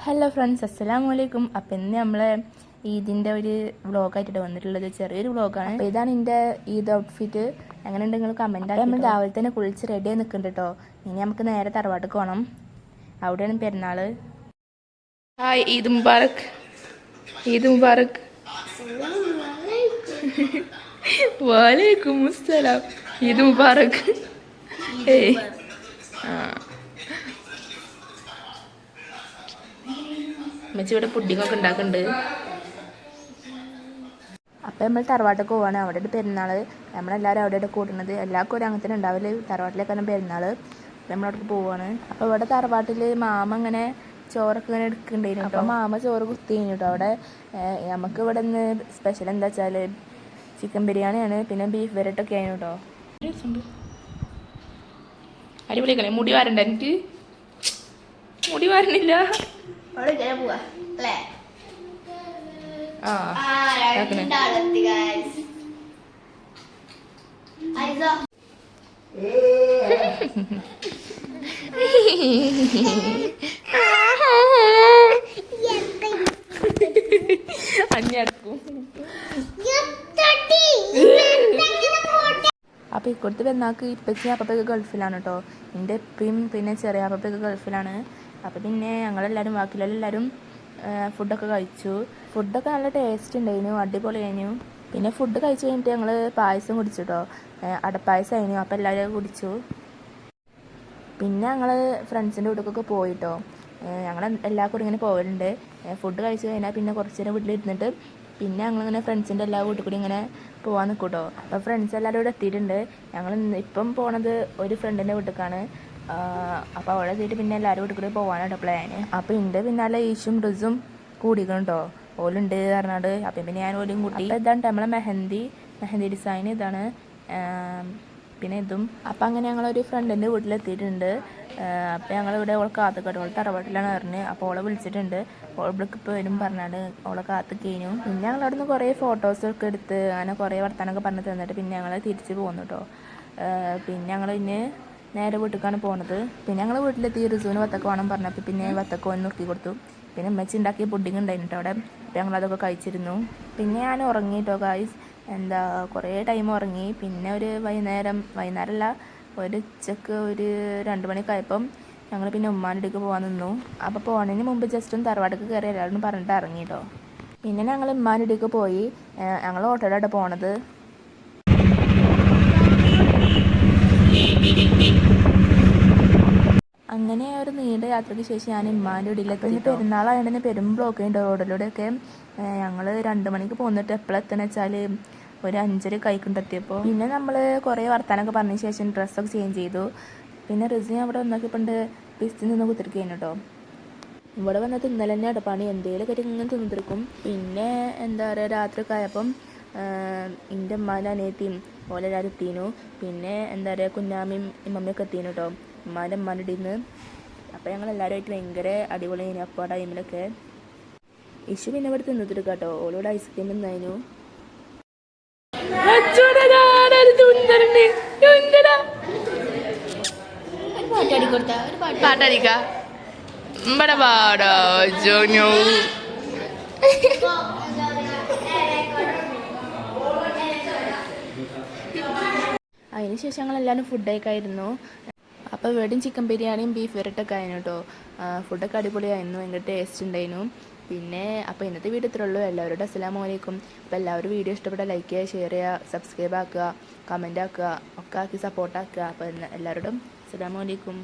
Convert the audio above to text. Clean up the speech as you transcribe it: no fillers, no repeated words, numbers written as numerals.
Hello friends, അസ്സലാമു അലൈക്കും. അപ്പം ഇന്ന് നമ്മളെ ഈദിൻ്റെ ഒരു വ്ളോഗായിട്ടാണ് വന്നിട്ടുള്ളത്. ചെറിയൊരു വ്ളോഗാണ്. അപ്പോൾ ഇതാണ് എൻ്റെ ഈദ് ഔട്ട്ഫിറ്റ്. എങ്ങനെയുണ്ട് നിങ്ങൾ കമൻറ്റ് ആക്കി. നമ്മൾ രാവിലെ തന്നെ കുളിച്ച് റെഡിയായി നിൽക്കുന്നുണ്ട് കേട്ടോ. ഇനി നമുക്ക് നേരെ തറവാട്ടിക്ക് പോകണം. അവിടെയാണ് പെരുന്നാൾ. ഹായ്, ഈദ് മുബാറക്. ഈദ് മുബാറക്. വലൈക്കും അസ്സലാം. ഈദ് മുബാറക്. ഏയ് അമ്മച്ചി ഇവിടെ പുഡിങ്ങൊക്കെ ഉണ്ടാക്കുന്നുണ്ട്. അപ്പം നമ്മൾ തറവാട്ടിൽ പോവാണ്. അവിടെ ഒരു പെരുന്നാൾ. നമ്മളെല്ലാവരും അവിടെ കൂടുന്നത്. എല്ലാവർക്കും ഒരു അങ്ങനത്തെ ഉണ്ടാവില്ല. തറവാട്ടിലേക്കാണ് പെരുന്നാൾ. നമ്മളവിടേക്ക് പോവാണ്. അപ്പോൾ ഇവിടെ തറവാട്ടിൽ മാമ ഇങ്ങനെ ചോറൊക്കെ ഇങ്ങനെ എടുക്കുന്നുണ്ടായിരുന്നു കേട്ടോ. മാമ ചോറ് കുത്തി കഴിഞ്ഞു കേട്ടോ. അവിടെ നമുക്ക് ഇവിടെ നിന്ന് സ്പെഷ്യൽ എന്താ വെച്ചാൽ ചിക്കൻ ബിരിയാണിയാണ്, പിന്നെ ബീഫ് വരട്ടൊക്കെ ആയിരുന്നു കേട്ടോ. അടിപൊളിയൊക്കെ. മുടി വാരണ്ട? എനിക്ക് മുടി വാരണില്ല. അഞ്ഞടക്കും. അപ്പോൾ ഇക്കൊടുത്ത് പെരുന്നാൾക്ക് ഇപ്പച്ചി അപ്പപ്പൊക്കെ ഗൾഫിലാണ് കേട്ടോ. എൻ്റെ ഇപ്പയും പിന്നെ ചെറിയ അപ്പപ്പൊക്കെ ഗൾഫിലാണ്. അപ്പോൾ പിന്നെ ഞങ്ങളെല്ലാവരും ബാക്കിയുള്ളവരെല്ലാവരും ഫുഡൊക്കെ കഴിച്ചു. ഫുഡൊക്കെ നല്ല ടേസ്റ്റ് ഉണ്ടായിരുന്നു, അടിപൊളിയായിരുന്നു. പിന്നെ ഫുഡ് കഴിച്ച് കഴിഞ്ഞിട്ട് ഞങ്ങൾ പായസം കുടിച്ചു കേട്ടോ. അടപ്പായസം ആയിരുന്നു. അപ്പോൾ എല്ലാവരും കുടിച്ചു. പിന്നെ ഞങ്ങൾ ഫ്രണ്ട്സിൻ്റെ വീട്ടിലേക്കൊക്കെ പോയിട്ടോ. ഞങ്ങൾ എല്ലാ കൂടി ഇങ്ങനെ പോകലുണ്ട്. ഫുഡ് കഴിച്ച് കഴിഞ്ഞാൽ പിന്നെ കുറച്ച് നേരം വീട്ടിലിരുന്നിട്ട് പിന്നെ ഞങ്ങളിങ്ങനെ ഫ്രണ്ട്സിൻ്റെ എല്ലാ വീട്ടിൽ കൂടി ഇങ്ങനെ പോകാൻ നിൽക്കും കേട്ടോ. അപ്പോൾ ഫ്രണ്ട്സ് എല്ലാവരും ഇവിടെ എത്തിയിട്ടുണ്ട്. ഞങ്ങൾ ഇപ്പം പോണത് ഒരു ഫ്രണ്ടിൻ്റെ വീട്ടിലേക്കാണ്. അപ്പോൾ അവിടെ എത്തിയിട്ട് പിന്നെ എല്ലാവരും വീട്ടിൽ കൂടി പോകാനാട്ടോ പ്ലാന്. അപ്പോൾ എൻ്റെ പിന്നാലെ ഈശും റിസും കൂടിക്കണം കേട്ടോ. ഓലുണ്ട് പറഞ്ഞാട്. അപ്പം പിന്നെ ഞാൻ ഓലും കൂട്ടി. അപ്പോൾ ഇതാണ് നമ്മളെ മെഹന്തി ഡിസൈൻ ഇതാണ്. പിന്നെ ഇതും. അപ്പം അങ്ങനെ ഞങ്ങളൊരു ഫ്രണ്ടിൻ്റെ വീട്ടിലെത്തിയിട്ടുണ്ട്. അപ്പോൾ ഞങ്ങളിവിടെ ഓളെ കാത്തുക്കട്ടെ. ഓളെ തറവാട്ടിലാണ് പറഞ്ഞത്. അപ്പോൾ ഓളെ വിളിച്ചിട്ടുണ്ട്. ഓൾക്ക് ഇപ്പോൾ വരും പറഞ്ഞാൽ ഓളെ കാത്ത് കഴിഞ്ഞു. പിന്നെ ഞങ്ങൾ അവിടെ നിന്ന് കുറേ ഫോട്ടോസൊക്കെ എടുത്ത് അങ്ങനെ കുറേ വർത്താനമൊക്കെ പറഞ്ഞ് തന്നിട്ട് പിന്നെ ഞങ്ങൾ തിരിച്ച് പോകുന്നു കേട്ടോ. പിന്നെ ഞങ്ങൾ ഇന്ന് നേരെ വീട്ടിലേക്കാണ് പോകുന്നത്. പിന്നെ ഞങ്ങൾ വീട്ടിലെത്തി റിസുവിന് വത്തക്ക വേണം പറഞ്ഞപ്പോൾ പിന്നെ വത്തക്ക ഒന്ന് നുറുക്കി കൊടുത്തു. പിന്നെ ഉമ്മച്ചി ഉണ്ടാക്കിയ പുഡിങ് ഉണ്ടായിരുന്നു അവിടെ. അപ്പോൾ ഞങ്ങളതൊക്കെ കഴിച്ചിരുന്നു. പിന്നെ ഞാൻ ഉറങ്ങി കേട്ടോ ഗായ്സ്. കുറേ ടൈം ഉറങ്ങി. പിന്നെ ഒരു വൈകുന്നേരമല്ല, ഒരു ഉച്ചക്ക് ഒരു 2 മണിയൊക്കെ ആയപ്പം ഞങ്ങൾ പിന്നെ ഉമ്മാൻ്റെ അടുക്ക് പോകാൻ നിന്നു. അപ്പോൾ പോകുന്നതിന് മുമ്പ് ജസ്റ്റ് ഒന്ന് തറവാട്ടിക്ക് കയറി എല്ലാവരും പറഞ്ഞിട്ട് ഇറങ്ങി കേട്ടോ. പിന്നെ ഞങ്ങൾ ഉമ്മാൻ്റെ അടുക്ക് പോയി. ഞങ്ങൾ ഓട്ടോയിലാണ് പോണത്. അങ്ങനെ ഒരു നീണ്ട യാത്രയ്ക്ക് ശേഷം ഞാൻ ഉമ്മാൻ്റെ വീട്ടിലെത്തി. പിന്നെ പെരുന്നാളായതുകൊണ്ട് തന്നെ പെരും ബ്ലോക്ക് ഉണ്ട് റോഡിലൂടെയൊക്കെ. ഞങ്ങൾ 2 മണിക്ക് പോന്നിട്ട് എപ്പോഴെത്തുന്ന വെച്ചാൽ ഒരു 5:30 കഴിക്കൊണ്ടെത്തിയപ്പോൾ. പിന്നെ നമ്മൾ കുറേ വർത്താനമൊക്കെ പറഞ്ഞ ശേഷം ഡ്രസ്സൊക്കെ ചേഞ്ച് ചെയ്തു. പിന്നെ റിസി അവിടെ വന്നപ്പോണ്ട് പിസ്റ്റിൽ നിന്ന് കുത്തിരിക്കുകയാണ് കേട്ടോ. ഇവിടെ വന്നിട്ട് ഇന്നലെ തന്നെ അടുപ്പാണ് എന്തെങ്കിലുമൊക്കെ ഇങ്ങനെ തിന്നിരിക്കും. പിന്നെ എന്താ പറയുക, രാത്രിയൊക്കെ ആയപ്പം എൻ്റെ ഉമ്മാൻ്റെ അനിയത്തിയും ഓലെല്ലാവരും എത്തിയിരുന്നു. പിന്നെ എന്താ പറയുക, കുഞ്ഞാമ്മയും ഇമ്മമ്മയൊക്കെ എത്തിയിരുന്നു കേട്ടോ, ഉമ്മാൻ്റെ ഇടയിൽ നിന്ന്. അപ്പോൾ ഞങ്ങളെല്ലാവരുമായിട്ട് ഭയങ്കര അടിപൊളിയായിരുന്നു അപ്പോൾ ആ ടൈമിലൊക്കെ. ഇഷു പിന്നെ ഇവിടെ തിന്നിട്ടിരിക്കുക കേട്ടോ. ഓളോട് ഐസ്ക്രീം തിന്നായിരുന്നു. പാട്ടടിക്കാ അതിനുശേഷം ഞങ്ങളെല്ലാവരും ഫുഡ് കഴിക്കായിരുന്നു. അപ്പോൾ ഇവിടെയും ചിക്കൻ ബിരിയാണിയും ബീഫ് വരട്ടൊക്കെ ആയിരുന്നു കേട്ടോ. ഫുഡൊക്കെ അടിപൊളിയായിരുന്നു, ഭയങ്കര ടേസ്റ്റ് ഉണ്ടായിരുന്നു. പിന്നെ അപ്പോൾ ഇന്നത്തെ വീഡിയോ ഇത്രേ ഉള്ളൂ. എല്ലാവരോടും അസ്സലാമു അലൈക്കും. അപ്പോൾ എല്ലാവരും വീഡിയോ ഇഷ്ടപ്പെട്ട ലൈക്ക് ചെയ്യുക, ഷെയർ ചെയ്യുക, സബ്സ്ക്രൈബ് ആക്കുക, കമൻറ്റ് ആക്കുക, ഒക്കെ ആക്കി സപ്പോർട്ടാക്കുക. അപ്പോൾ എല്ലാവരോടും അസ്സലാമു അലൈക്കും.